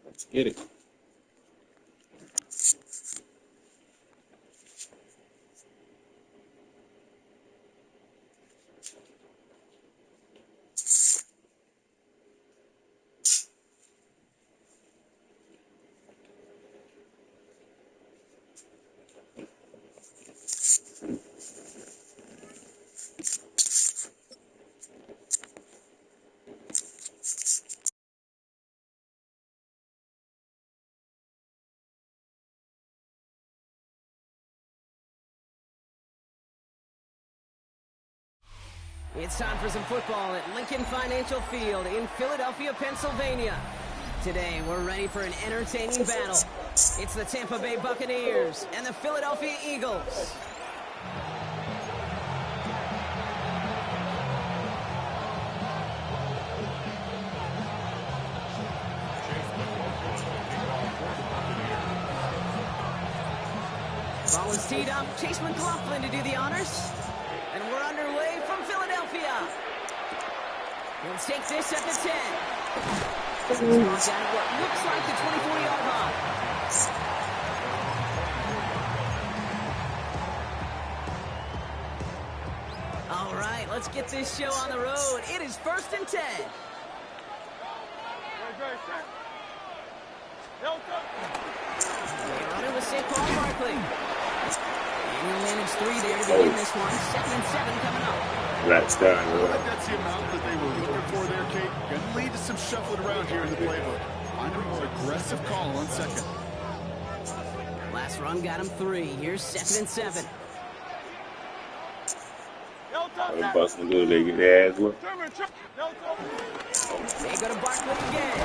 Let's get it. It's time for some football at Lincoln Financial Field in Philadelphia, Pennsylvania. Today, we're ready for an entertaining battle. It's the Tampa Bay Buccaneers and the Philadelphia Eagles. Ball is teed up. Chase McLaughlin to do the honors. And we're underway from Philadelphia. He'll take this at the 10. He's brought down at what looks like the 24-yard line. All right, let's get this show on the road. It is 1st and 10. They're running with St. Paul Barkley. And he'll manage 3 there to begin this one. 2nd and 7 coming up. That's done. I think that's the amount that they were looking for there, Kate. Going to lead to some shuffling around here in the playbook. Find a more aggressive call on 2nd. Last run got him 3. Here's 2nd and 7. They busting good. They get their ass looked. They go to Barkley again.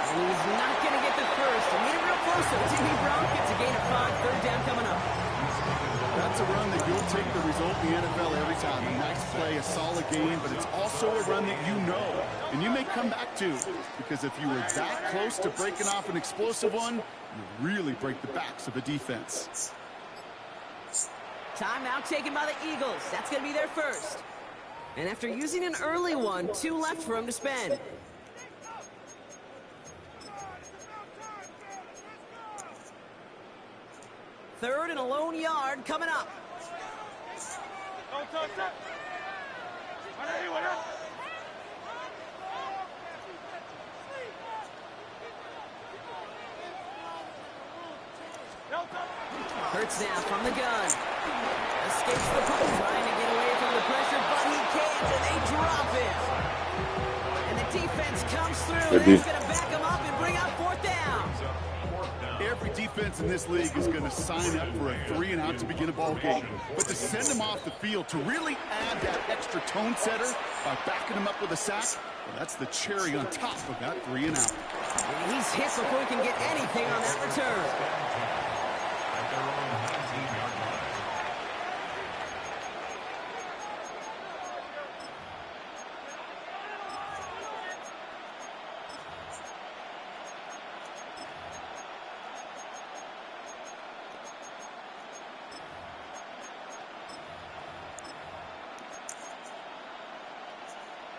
And he's not going to get the first. He made it real close to the Jimmy Brown. Gets a gain of 5. 3rd down coming up. That's a run that you'll take the result in the NFL every time. A nice play, a solid game, but it's also a run that you know, and you may come back to, because if you were that close to breaking off an explosive one, you really break the backs of the defense. Timeout taken by the Eagles. That's going to be their first. And after using an early one, 2 left for him to spend. Third and a lone yard coming up. Hurts now from the gun. Escapes the punt, trying to get away from the pressure, but he can't, and they drop him. And the defense comes through, and he's going to back him up and bring out 4th down. Every defense in this league is going to sign up for a 3-and-out to begin a ball game. But to send them off the field, to really add that extra tone setter by backing them up with a sack, well, that's the cherry on top of that 3-and-out. And he's hit before he can get anything on that return.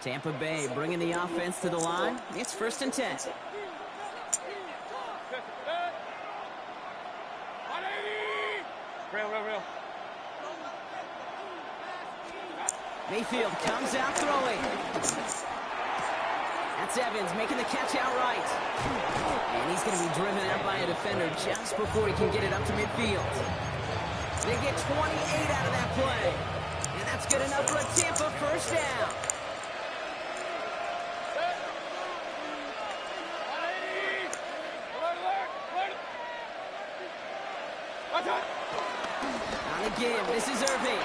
Tampa Bay bringing the offense to the line. It's 1st and 10. Real. Mayfield comes out throwing. That's Evans making the catch outright. And he's going to be driven out by a defender just before he can get it up to midfield. They get 28 out of that play. And that's good enough for a Tampa 1st down. On the give, this is Irving.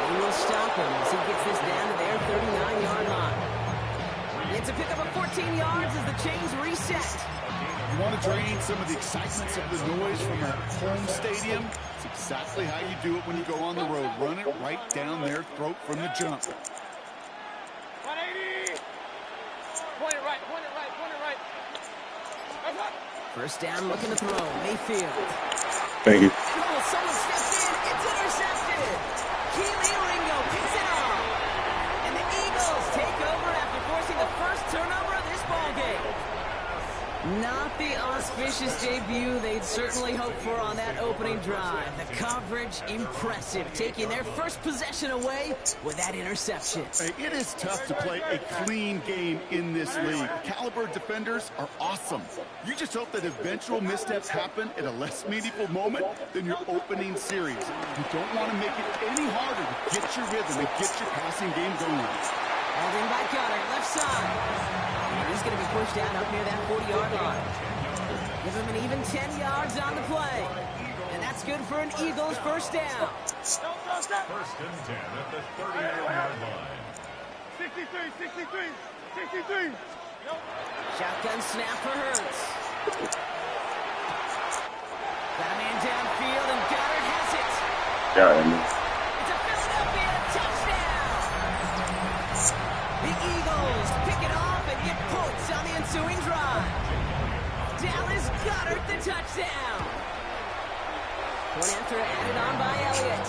He will stop him as he gets this down to their 39-yard line. It's a pickup of 14 yards as the chains reset. You want to drain some of the excitements of the noise from a home stadium? It's exactly how you do it when you go on the road. Run it right down their throat from the jump. 180. Point it right, point it right, point it right. First down, looking to throw. Mayfield. Thank you. Oh, someone stepped in. It's intercepted. Keely Ringo picks it off. And the Eagles take over after forcing the first turnover of this ballgame. Not the auspicious debut they'd certainly hoped for on that opening drive. The coverage, impressive, taking their first possession away with that interception. Hey, it is tough to play a clean game in this league. Caliber defenders are awesome. You just hope that eventual missteps happen at a less meaningful moment than your opening series. You don't want to make it any harder to get your rhythm and get your passing game going. Holding by Gunner, left side. He's going to be pushed down up near that 40-yard line. Give him an even 10 yards on the play. And that's good for an Eagles first down. First and 10 at the 30-yard line. 63, 63, 63. Shotgun snap for Hurts. Got a man downfield, and Goddard has it. Got him. It's a Philadelphia touchdown. The Eagles pick it off and get points on the ensuing drive. Dallas Goddard the touchdown. Point after added on by Elliott.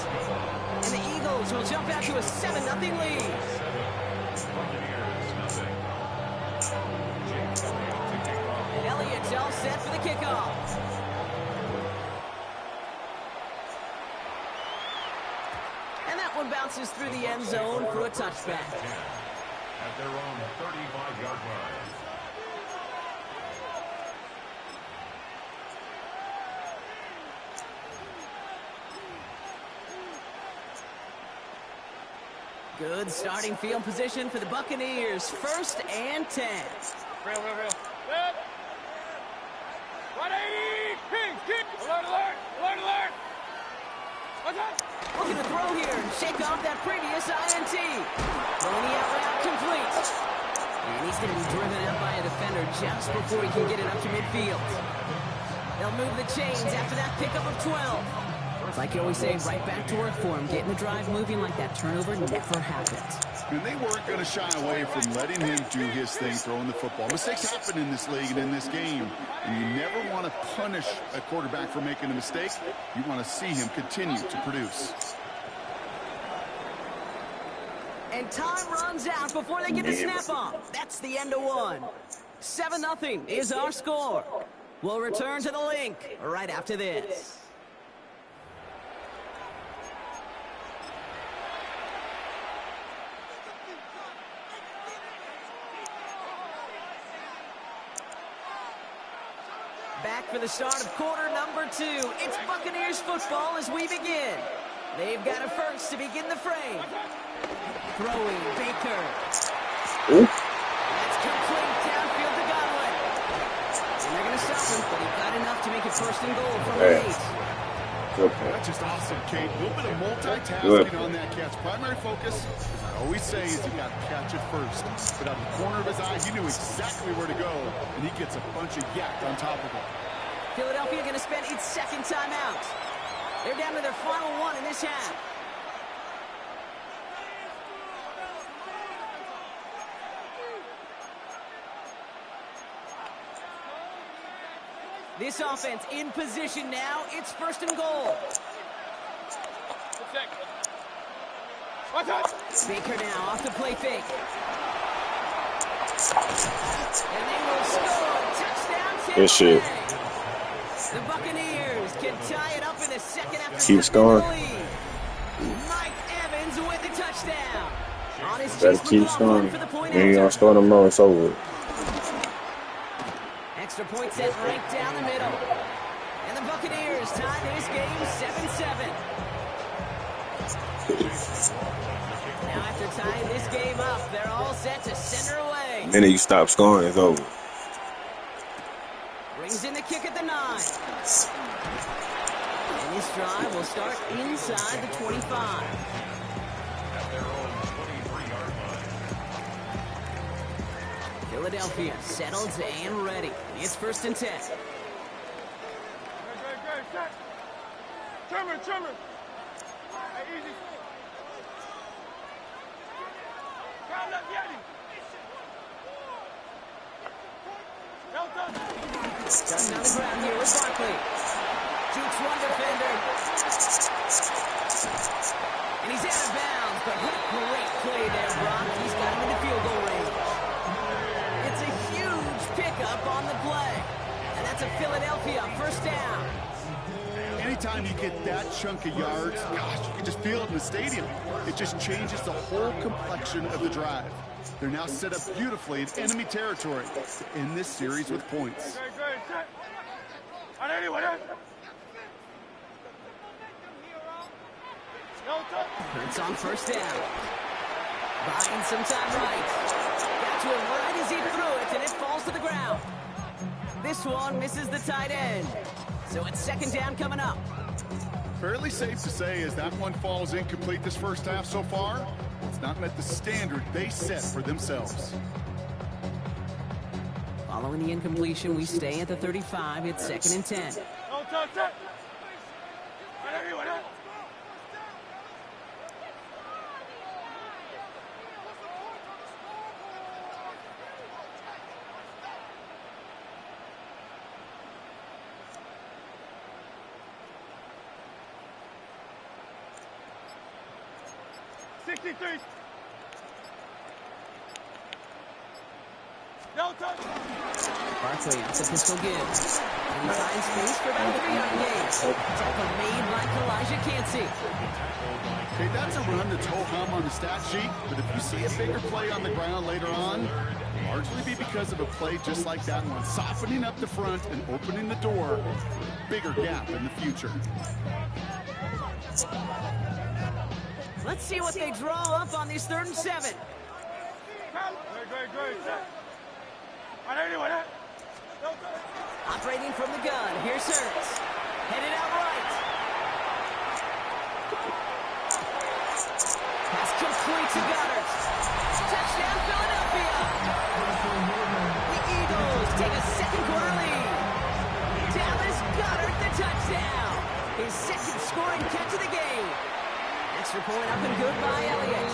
And the Eagles will jump out to a 7-0 lead. And Elliott's all set for the kickoff. And that one bounces through the end zone for a touchback. At their own 35-yard line. Good starting field position for the Buccaneers. 1st and 10. Real. 180. King. Alert. What's up? Looking to throw here and shake off that previous INT. Throwing the out route complete. And he's going to be driven out by a defender just before he can get it up to midfield. They'll move the chains after that pickup of 12. Like you always say, right back to work for him. Getting the drive moving like that turnover never happened. And they weren't going to shy away from letting him do his thing, throwing the football. Mistakes happen in this league and in this game. And you never want to punish a quarterback for making a mistake. You want to see him continue to produce. And time runs out before they get the snap off. That's the end of one. 7-0 is our score. We'll return to the link right after this. Back for the start of quarter number 2. It's Buccaneers football as we begin. They've got a first to begin the frame. Throwing Baker. Ooh. That's complete downfield to Godwin. And they're going to stop him, but he got enough to make it 1st and goal from the 8. Good play. That's just awesome, Kate. A little bit of multitasking on that catch. Primary focus, as I always say, is you got to catch it first. But out of the corner of his eye, he knew exactly where to go, and he gets a bunch of yak on top of it. Philadelphia going to spend its 2nd timeout. They're down to their final one in this half. This offense in position now. It's 1st and goal. Watch out. Baker now off the play fake. And they will score. Touchdown, Tampa Good shit. Bay. The Buccaneers can tie it up in the 2nd after Keep scoring. Mike Evans with the touchdown. On his Better chase, keep McLaughlin scoring. for the point You ain't gonna after. score them no, it's over. Extra point set right down the middle. And the Buccaneers tie this game 7-7. Now after tying this game up, they're all set to send her away. The minute you stop scoring, it's over. Brings in the kick at the 9. And this drive will start inside the 25. Philadelphia settled and ready. It's 1st and 10. Good, set. Trimmer. Hey, easy. Ground up, Yeti. Starting on the ground here with Barkley. Jukes one defender. And he's out of bounds, but what a great play there, Brock. He's got him in the field goal range. It's a huge pickup on the play. And that's a Philadelphia 1st down. Anytime you get that chunk of yards, gosh, you can just feel it in the stadium. It just changes the whole complexion of the drive. They're now set up beautifully in enemy territory to end this series with points. Good, set. On anyone, Hurts on 1st down. Buying some time right. Got to him right as he threw it, and it falls to the ground. This one misses the tight end. So it's 2nd down coming up. Fairly safe to say as that one falls incomplete this first half so far, it's not met the standard they set for themselves. Following the incompletion, we stay at the 35. It's 2nd and 10. No touch, set. On anyone, 63. No touch. Barkley out to pistol gives. And he finds space for about a 3-yard gain. Tackle made like Elijah Cansey. Okay, that's a run that's ho-hum on the stat sheet, but if you see a bigger play on the ground later on, it'll largely be because of a play just like that one, softening up the front and opening the door for a bigger gap in the future. Let's see what they draw up on this 3rd and 7. Good, set. On anyone, no touch. Operating from the gun. Here's Hurts. Headed out right. Pass complete to Goddard. Touchdown, Philadelphia. The Eagles take a 2nd quarter lead. Dallas Goddard the touchdown. His 2nd scoring catch of the game. Extra point up and good by Elliott.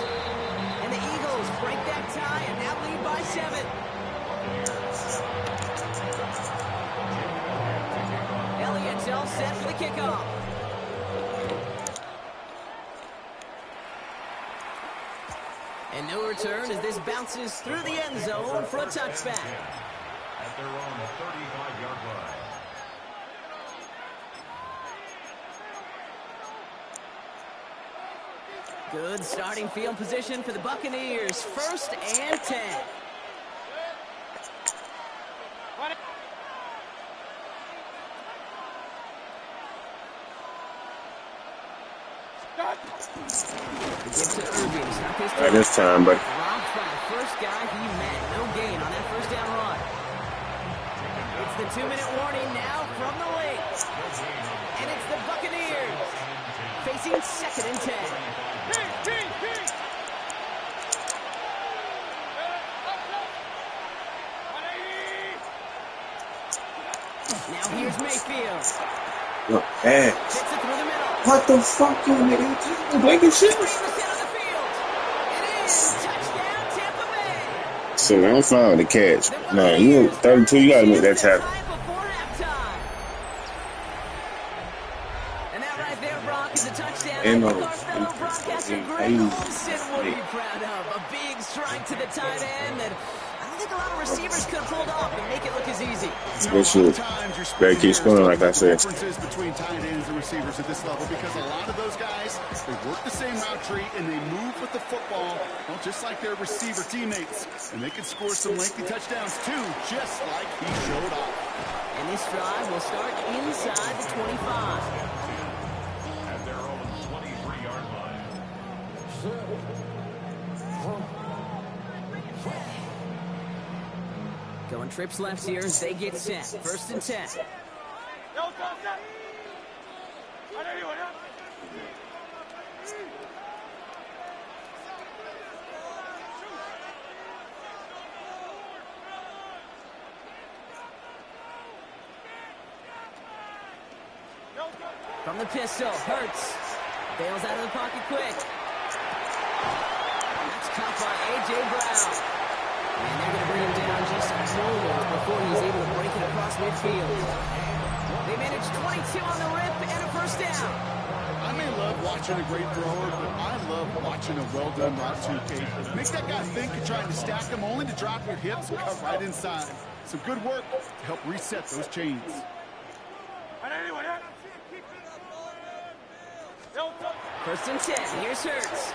And the Eagles break that tie and now lead by 7. Elliott's all set for the kickoff. And no return as this bounces through the end zone for a touchback. At their own 35-yard line. Good starting field position for the Buccaneers. 1st and 10. At this time, but Robbed by the first guy he met. No gain on that 1st down run. It's the 2-minute warning now from the lake. And it's the Buccaneers facing 2nd and 10. Now here's Mayfield. look, man, Hits it through the middle. what the fuck, you nigga? Blanket shit. 3% of the field. It is touchdown Tampa Bay. So I'm fine with the catch. Nah, you 32, you gotta make that tackle. Before halftime. And that right there, Brock, is a touchdown. And I think our fellow broadcaster Greg Olson will be proud of. A big strike to the tight end that I don't think a lot of receivers could have pulled off and make it look as easy. Good shit. Better keep scoring, like I said. Differences between tight ends and receivers at this level because a lot of those guys, they work the same route tree and they move with the football, well, just like their receiver teammates. And they can score some lengthy touchdowns too, just like he showed off. And this drive will start inside the 25. At their own 23-yard line. Going trips left here as they get set. 1st and 10. No touch, set. On anyone, From the pistol, Hurts. Bails out of the pocket quick. That's caught by A.J. Brown. And they're going to bring him down just a moment before he's able to break it across midfield. They managed 22 on the rip and a first down. I may love watching a great thrower, but I love watching a well-done route too, Kate. Make that guy think you're trying to stack him only to drop your hips and cut right inside. Some good work to help reset those chains. First and 10. Here's Hurts.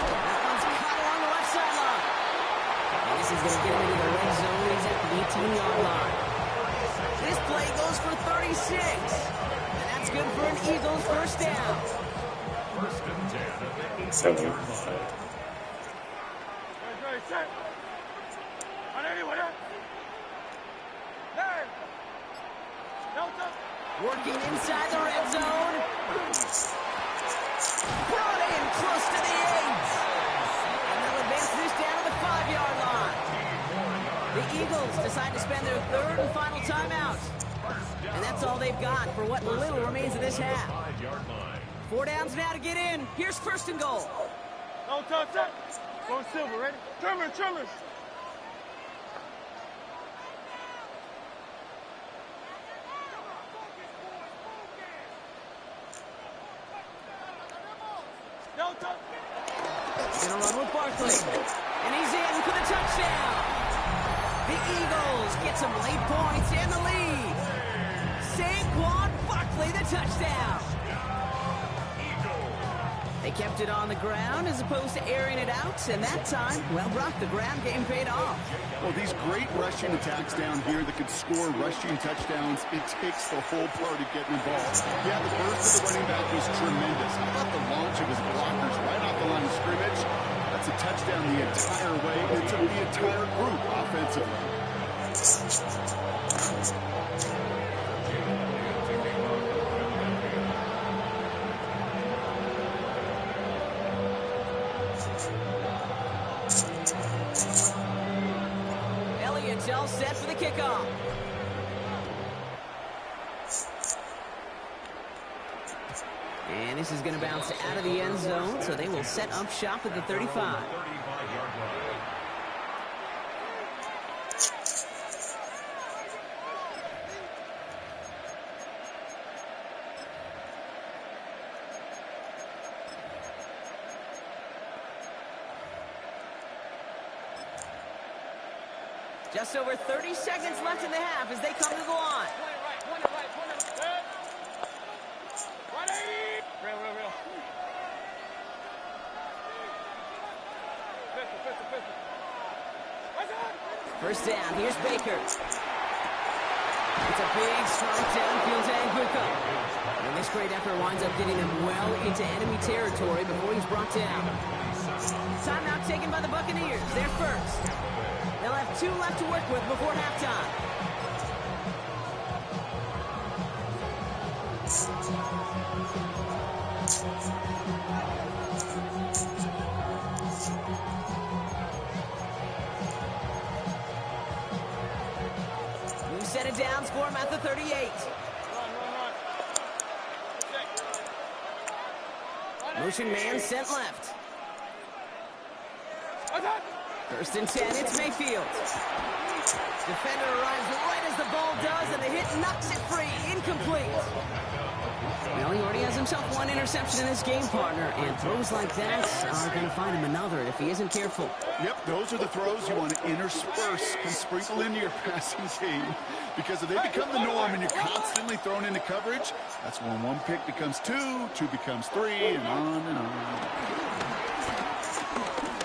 That one's caught along the left sideline. And this is going to get him into the red zone. He's at the 18-yard line. This play goes for 36. And that's good for an Eagles first down. First and 10 at the 18-yard line. Working inside the red zone. Brought in close to the 8. And they'll advance this down to the 5-yard line. The Eagles decide to spend their third and final timeout. And that's all they've got for what little remains of this half. 4 downs now to get in. Here's first and goal. No touch it. Go silver, ready? Trimmers. Gonna run with Barkley. And he's in for the touchdown. The Eagles get some late points and the lead. Saquon Barkley, the touchdown. They kept it on the ground as opposed to airing it out, and that time, well, Brock, the ground game paid off. Well, these great rushing attacks down here that could score rushing touchdowns, it takes the whole party getting involved. Yeah, the burst of the running back was tremendous. How about the launch of his blockers right off the line of scrimmage? That's a touchdown the entire way. It took the entire group offensively. Elliott's all set for the kickoff. And this is going to bounce out of the end zone, so they will set up shop at the 35. Just over 30 seconds left in the half as they come to the line. Point it right. Right 80. Real. Pistol. First down, here's Baker. It's a big strike downfield to Anguika. And this great effort winds up getting him well into enemy territory before he's brought down. Timeout taken by the Buccaneers. They're first. They'll have 2 left to work with before halftime. New set of downs for him at the 38. Motion man sent left. First and 10, it's Mayfield. Defender arrives right as the ball does, and the hit knocks it free. Incomplete. Well, he already has himself 1 interception in this game, partner, and throws like that are going to find him another if he isn't careful. Yep, those are the throws you want to intersperse and sprinkle into your passing game. Because if they become the norm and you're constantly thrown into coverage, that's when 1 pick becomes 2, 2 becomes 3, and on and on.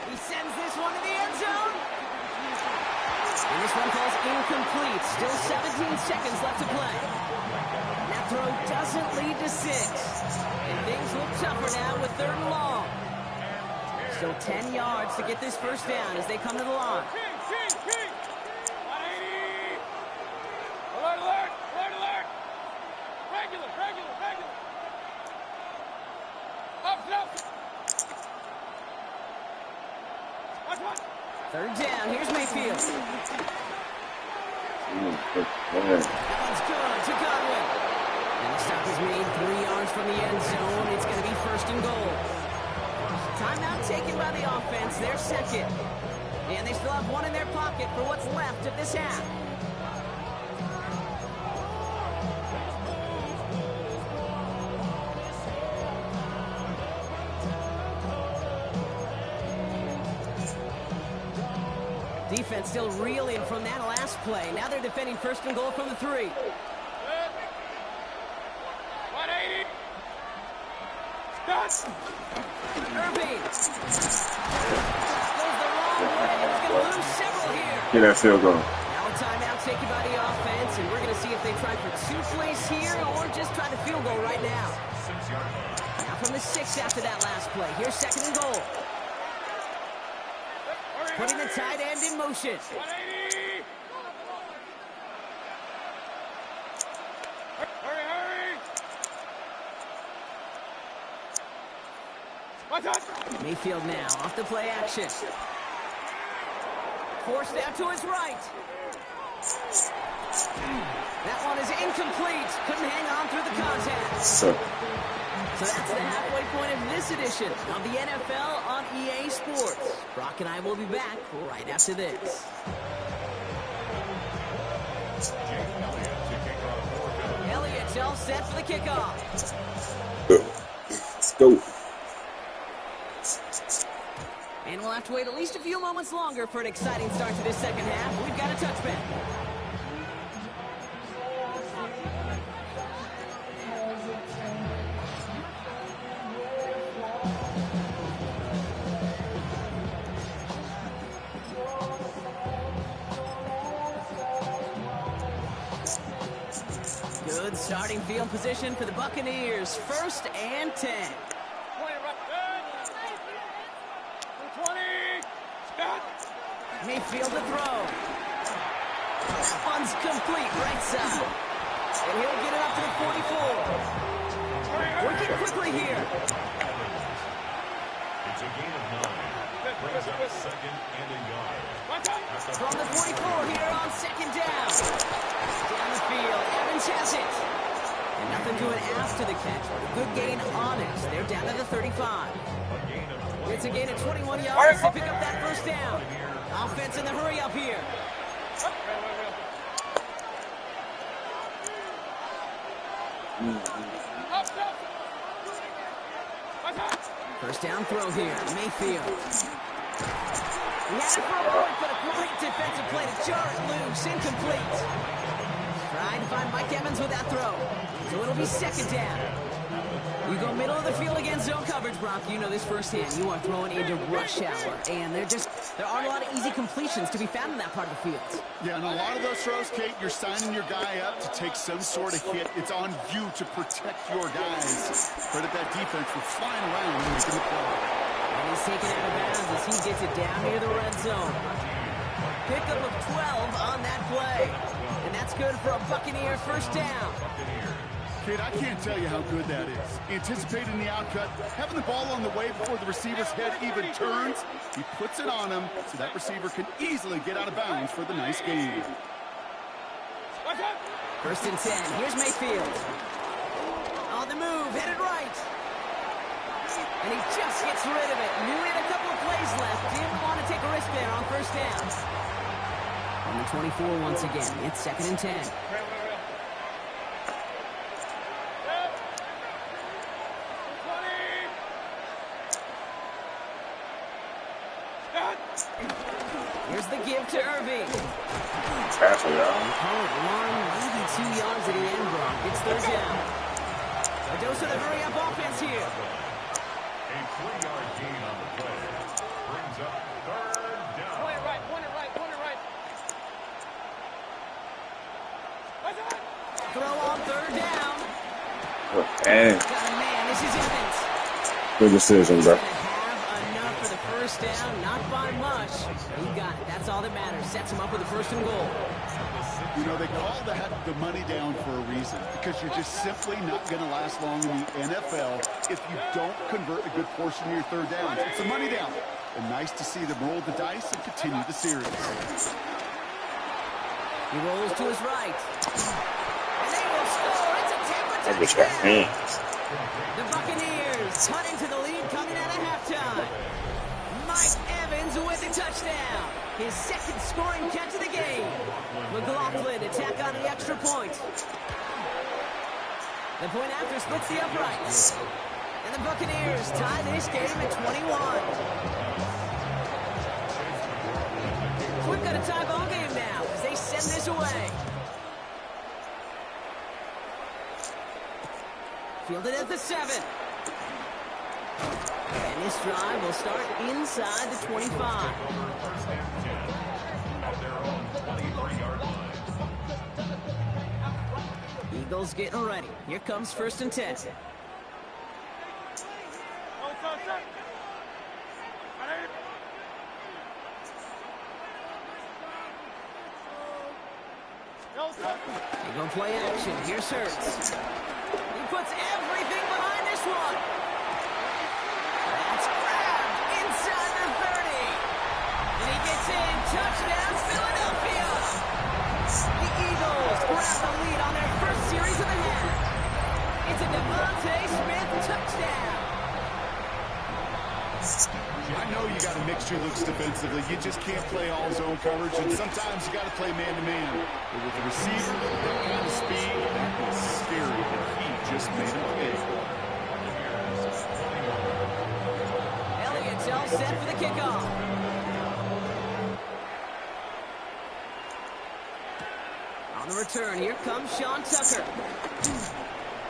He sends this one to the end zone. And this one falls incomplete. Still 17 seconds left to play. That throw doesn't lead to 6. And things look tougher now with 3rd and long. Still 10 yards to get this first down as they come to the line. Alert. Regular. Up. 3rd down. Here's Mayfield. That one's good to Godwin. And the stop is made 3 yards from the end zone. It's going to be 1st and goal. Timeout taken by the offense. Their second. And they still have one in their pocket for what's left of this half. Defense still reeling from that last play. Now they're defending 1st and goal from the 3. 180. Stop. Irving. Goes the wrong way. He's going to lose several here. Get that field goal. Now a timeout taken by the offense, and we're going to see if they try for 2 plays here or just try to field goal right now. Now from the 6 after that last play. Here's 2nd and goal. Putting the tight end in motion. 180. Hurry. What's up? Mayfield now off the play action. Forced out to his right. That one is incomplete. Couldn't hang on through the contact. So that's the halfway point of this edition of the NFL on EA Sports. Brock and I will be back right after this. Elliott's all set for the kickoff. Let's go. And we'll have to wait at least a few moments longer for an exciting start to this second half. We've got a touchback. Good starting field position for the Buccaneers. 1st and 10. 20. Stop. Mayfield to throw. That one's complete, right side. And he'll get it up to the 44. Working quickly here. It's a gain of 9. Brings up 2nd and a yard. From the 44 here on 2nd down. Down the field, Evans has it. And nothing doing after the catch. Good gain on it. They're down to the 35. It's a gain of 21 yards to pick up that 1st down. Offense in the hurry up here. First down throw here, Mayfield. He had it for a moment, but a great defensive play to jar it loose. Incomplete. Trying to find Mike Evans with that throw. So it'll be 2nd down. You go middle of the field against zone coverage, Brock. You know this firsthand. You are throwing into rush hour. And there aren't a lot of easy completions to be found in that part of the field. Yeah, and a lot of those throws, Kate, you're signing your guy up to take some sort of hit. It's on you to protect your guys. Credit that defense for flying around and making the play. And he's taken out of bounds as he gets it down near the red zone. Pickup of 12 on that play. And that's good for a Buccaneer 1st down. Kid, I can't tell you how good that is. Anticipating the outcut, having the ball on the way before the receiver's head even turns, he puts it on him so that receiver can easily get out of bounds for the nice gain. 1st and 10. Here's Mayfield. On the move, headed right. And he just gets rid of it. Knew he had a couple of plays left. Didn't want to take a risk there on 1st down. On the 24 once again. It's 2nd and 10. Here's the give to Irving. Tackle, y'all. Call it 1, maybe 2 yards at the end, Brock. It's 3rd down. A dose of the hurry-up offense here. A 3-yard gain on the play. Brings up 3rd down. Point it right. Throw on 3rd down. And Man, this is Evans. good decision, bro. Enough for the 1st down, not by much. He got it. That's all that matters. Sets him up with the 1st and goal. You know, they call that the money down for a reason, because you're just simply not going to last long in the NFL if you don't convert a good portion of your 3rd downs. It's a money down. And nice to see them roll the dice and continue the series. He rolls to his right. And they will score. It's a Tampa I wish I touchdown. hands. The Buccaneers cut into the lead coming out of halftime. Mike Evans with the touchdown. His second scoring catch of the game. McLaughlin attack on the extra point. The point after splits the uprights. And the Buccaneers tie this game at 21. So we've got a tie ball game now as they send this away. Fielded at the 7. And this drive will start inside the 25. First and 10 at their own 23-yard line. Eagles getting ready. Here comes 1st and 10. They're going to play action. Here's Hurts. He puts everything behind this one. That's grabbed inside the 30. And he gets in. Touchdown, Philadelphia. The Eagles grab the lead on their first series of the half. It's a Devontae Smith touchdown. I know you got to mix your looks defensively. You just can't play all zone coverage, and sometimes you got to play man-to-man. But with the receiver, that kind of speed, that is scary, and he just made him pay. Elliott's all set for the kickoff. On the return, here comes Sean Tucker.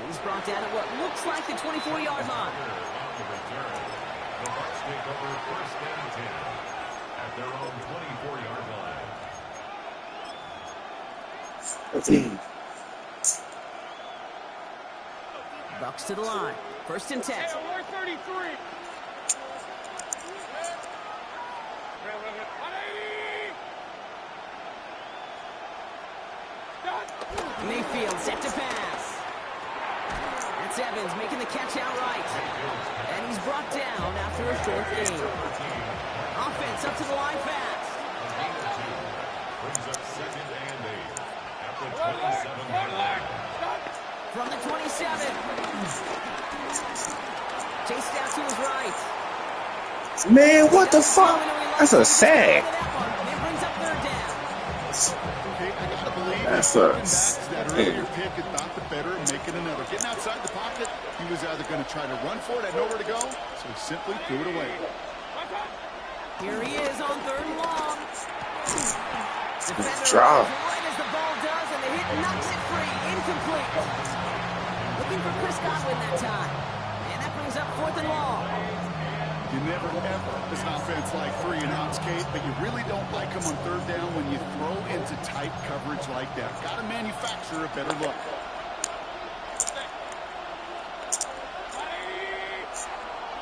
He's brought down at what looks like the 24-yard line. The Bucs take over 1st and 10 at their own 24-yard line. Bucs to the line. 1st and 10. Hey, alert 33. 180. Mayfield set to pass. That's Evans making the catch outright. And he's brought down after a short gain. Offense up to the line fast. Brings up 2nd and 8 at the 27-yard line. From the 27. Chased out to his right. Man, what the fuck? That's a sack. It brings up 3rd down. Okay, I got to believe That that sucks. that earlier pick and thought the better of making another. Getting outside the pocket, he was either going to try to run for it, had nowhere to go, so he simply threw it away. Here he is on 3rd and long. Defender Drop. right as the ball does, and the hit knocks it free. Incomplete. Looking for Chris Godwin that time. And that brings up 4th and long. You never, ever, as an offense like 3 and outs, Kate, but you really don't like them on 3rd down when you throw into tight coverage like that. Got to manufacture a better look.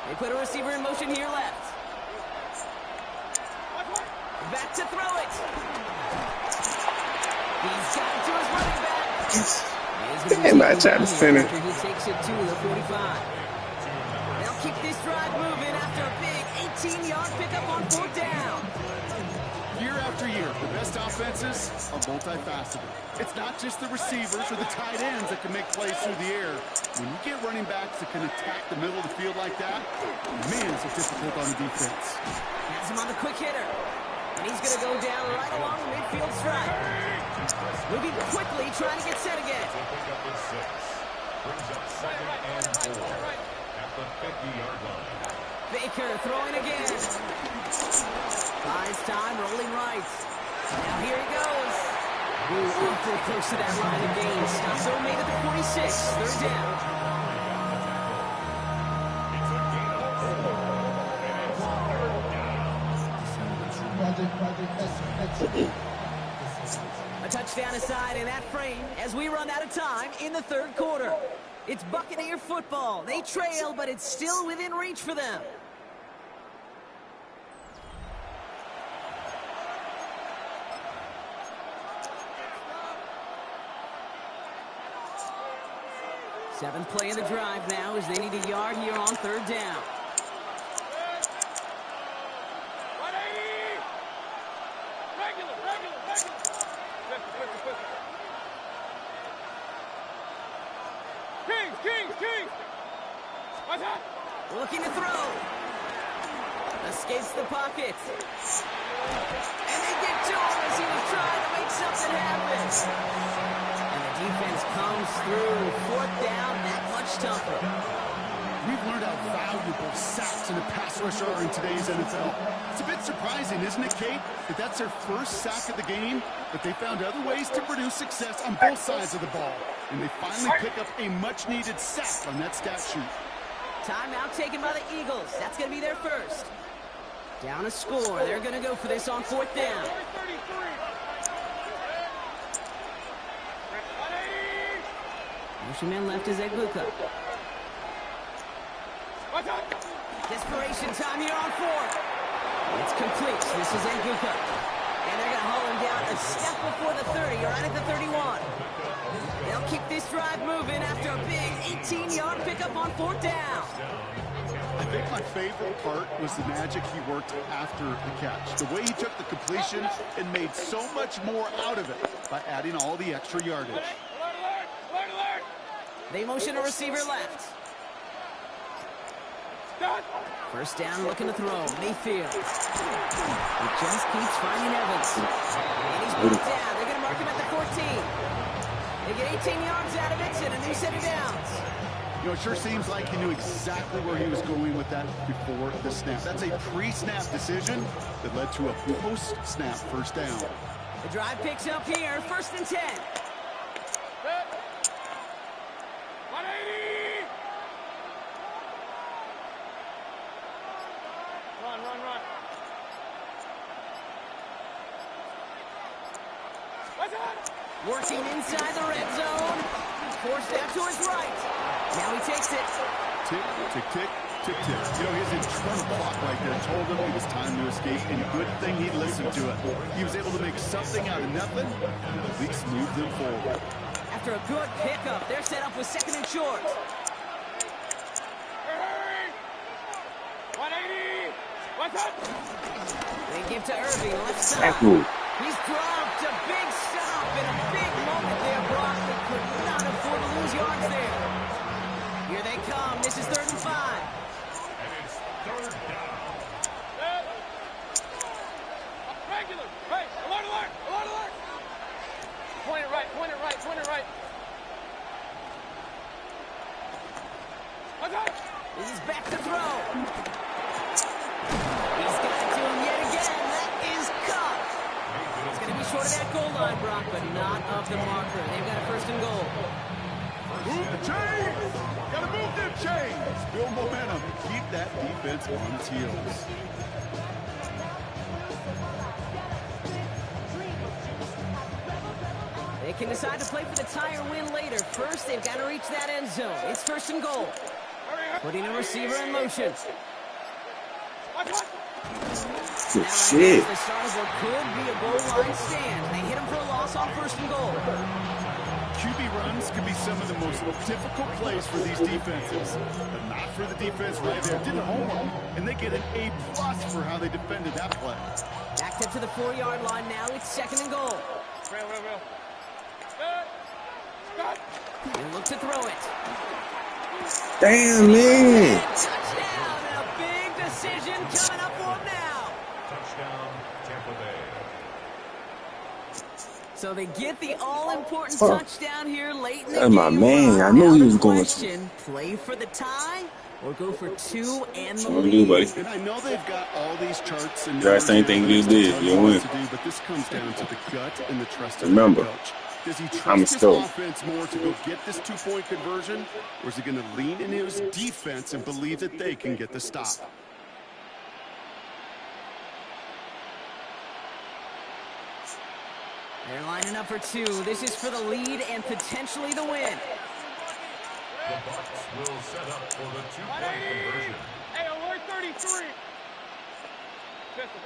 They put a receiver in motion here left. Back to throw it. He's got it to his running back. Damn, I tried to finish. He takes it to the 45. They'll keep this drive moving after a big 18-yard pickup on 4th down. Year after year, the best offenses are multifaceted. It's not just the receivers or the tight ends that can make plays through the air. When you get running backs that can attack the middle of the field like that, man, is it difficult on the defense. Has him on the quick hitter. And he's going to go down right along the midfield stripe. Moving quickly, trying to get set again. Pick up the 6. Brings up 2nd and 4 at the 50-yard line. Baker throwing again. Buys time, rolling right. Now here he goes. Ooh, awfully close to that line of gain. Stops are made at the 46. 3rd down. It's a gain of 4. A touchdown aside in that frame as we run out of time in the 3rd quarter. It's Buccaneer football. They trail, but it's still within reach for them. Seventh play of the drive now as they need a yard here on 3rd down. Looking to throw. Escapes the pocket. And they get to him as he was trying to make something happen. And the defense comes through. 4th down, that much tougher. We've learned how valuable sacks in a pass rush are in today's NFL. It's a bit surprising, isn't it, Kate, that that's their first sack of the game, but they found other ways to produce success on both sides of the ball. And they finally pick up a much-needed sack on that stat sheet. Timeout taken by the Eagles. That's going to be their first. Down a score. They're going to go for this on 4th down. Motion man left is Egbuka. Desperation time here on 4th. It's complete. This is Egbuka. And they're going to haul him down a step before the 30, or right at the 31. They'll keep this drive moving after a big 18-yard pickup on 4th down. I think my favorite part was the magic he worked after the catch. The way he took the completion and made so much more out of it by adding all the extra yardage. They motion a receiver left. First down, looking to throw. Mayfield. He just keeps finding Evans. And he's brought down. They're going to mark him at the 14. They get 18 yards out of it and a new set of downs. You know, it sure seems like he knew exactly where he was going with that before the snap. That's a pre-snap decision that led to a post-snap first down. The drive picks up here, 1st and 10. 180! Run. Working inside the red zone. Forced out to his right. Now he takes it. Tick, tick, tick, tick, tick. You know, his internal clock right there told him it was time to escape, and good thing he listened to it. He was able to make something out of nothing, and at least move them forward. After a good pickup, they're set up with 2nd and short. 180! What's up? They give to Irving, left side. He's dropped a big stop in a big moment there, Brock. They could not afford to lose yards there. Here they come. This is 3rd and 5. And it's 3rd down. Regular. Hey, alert. Point it right. What's up? He's back to throw. He's got it to him yet again. That is caught. It's going to be short of that goal line, Brock, but not of the marker. They've got a 1st and goal. Move the chains! Gotta move them chains! Build momentum. Keep that defense on its heels. They can decide to play for the tie or win later. First, they've got to reach that end zone. It's 1st and goal. Putting a receiver in motion. Good shit. The start of what could be a goal line stand. They hit him for a loss on 1st and goal. QB runs can be some of the most difficult plays for these defenses, but not for the defense right there. Did the homework, and they get an A+ for how they defended that play. Backed up to the 4-yard line now. It's 2nd and goal. Real. They look to throw it. Damn, man. Touchdown, and a big decision coming up for him now. Touchdown, Tampa Bay. So they get the all-important touchdown here late in the That's game. my man. I knew he was going to. Play for the tie or go for 2 and the What do you do, buddy? And I know they've got all these charts and That's the same thing you did. You win. But this comes down to the gut and the trust of Remember, the coach. Does he I'm trust his stoked. offense more to go get this 2-point conversion, or is he going to lean into his defense and believe that they can get the stop? They're lining up for 2. This is for the lead and potentially the win. The Bucs will set up for the 2-point conversion. Hey, alert 33. Pistol.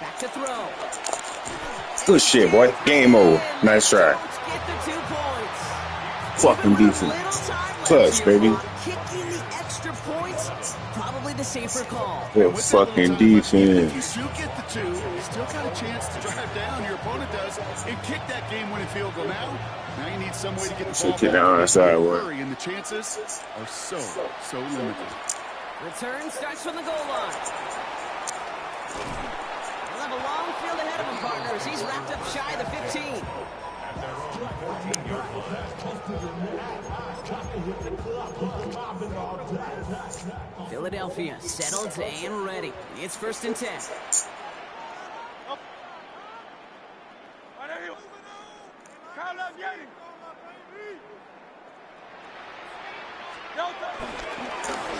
Back to throw. Good shit, boy. Game over. Nice try. Get the 2 points. Fucking decent. Clutch, baby. Kicking the extra points, probably the safer call. Yeah, With that little fucking time left, even if defense. you do get the two, you still got a chance to drive down. Your opponent does and kick that game-winning field goal. Now you need some way to get the ball Should back. down In side a work. hurry, and the chances are so limited. Return starts from the goal line. He'll have a long field ahead of him, partners. He's wrapped up shy of the 15. Philadelphia settled and ready. It's 1st and 10.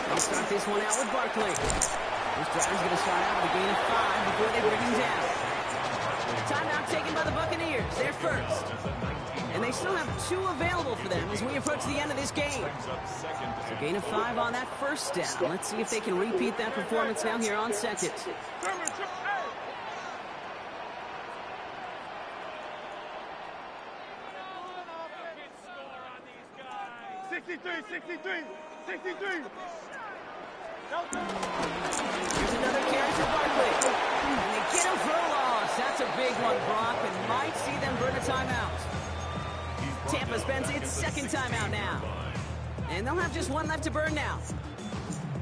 They start this one out with Barkley. This driver's going to start out with a gain of 5 before they bring him down. Timeout taken by the Buccaneers. They're first. And they still have 2 available for them as we approach the end of this game. So gain of 5 on that first down. Let's see if they can repeat that performance now here on second. 63. Here's another carry for Barkley. And they get him for a loss. That's a big one, Brock, and might see them burn a timeout. Tampa spends its 2nd timeout now. And they'll have just 1 left to burn now.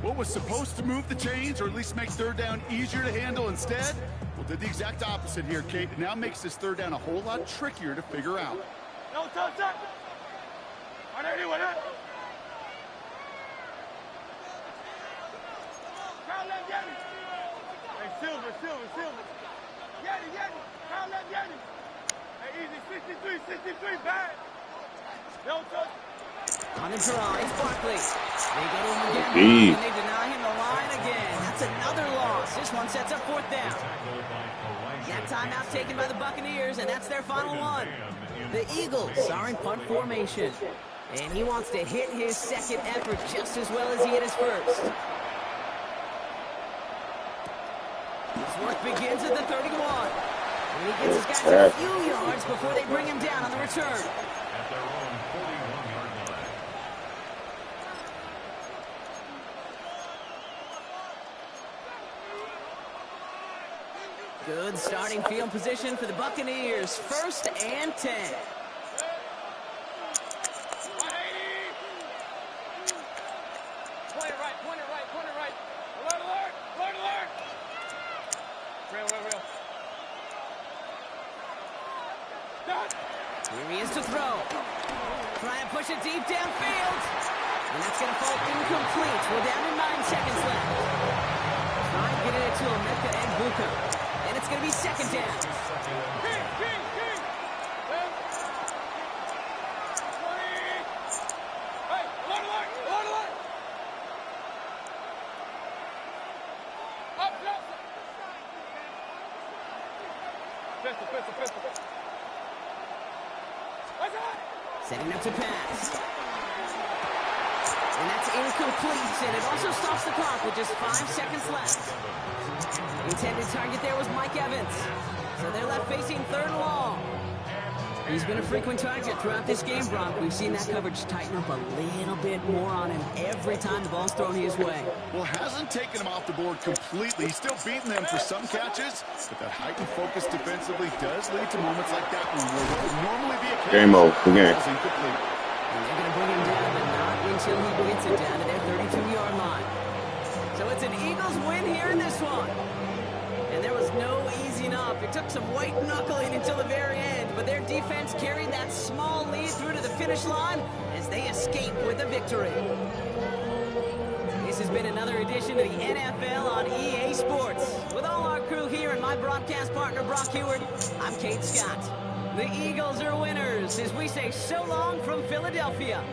What was supposed to move the chains, or at least make 3rd down easier to handle instead? Well, did the exact opposite here, Kate. It now makes this 3rd down a whole lot trickier to figure out. No touch. Hey, Silver. Yeti. Foul left Yeti. Hey, easy. 63, bad. No touch. On the draw, it's Barkley. They go to him again, and they deny him the line again. That's another loss. This one sets up 4th down. That timeout taken by the Buccaneers, and that's their final one. The Eagles are in punt formation, and he wants to hit his 2nd effort just as well as he hit his 1st. This work begins at the 31. And he gets his guys a few yards before they bring him down on the return. At their own 41-yard line. Good starting field position for the Buccaneers. 1st and 10. Point it right. Alert. Real. Done. Here he is to throw. Trying to push it deep downfield. And that's going to fall incomplete. We're down to 9 seconds left. Try and get it to Emeka Egbuka. And it's going to be 2nd down. King. 20. Hey, alert. Up. Pistol. What's that? Setting up to pass. And that's incomplete. And it also stops the clock with just 5 seconds left. Intended target there was Mike Evans. So they're left facing 3rd and long. He's been a frequent target throughout this game, Brock. We've seen that coverage tighten up a little bit more on him every time the ball's thrown his way. Well, hasn't taken him off the board completely. He's still beating them for some catches, but that heightened focus defensively does lead to moments like that one where what would normally be a catch Game over. Again. is incomplete. And they're going to bring him down, but not until he gets it down to their 32-yard line. So it's an Eagles win here in this one. And there was no easing up. It took some white knuckling until the very end, but their defense carried that small lead through to the finish line as they escape with a victory. This has been another edition of the NFL on EA Sports. With all our crew here and my broadcast partner, Brock Heward, I'm Kate Scott. The Eagles are winners as we say so long from Philadelphia.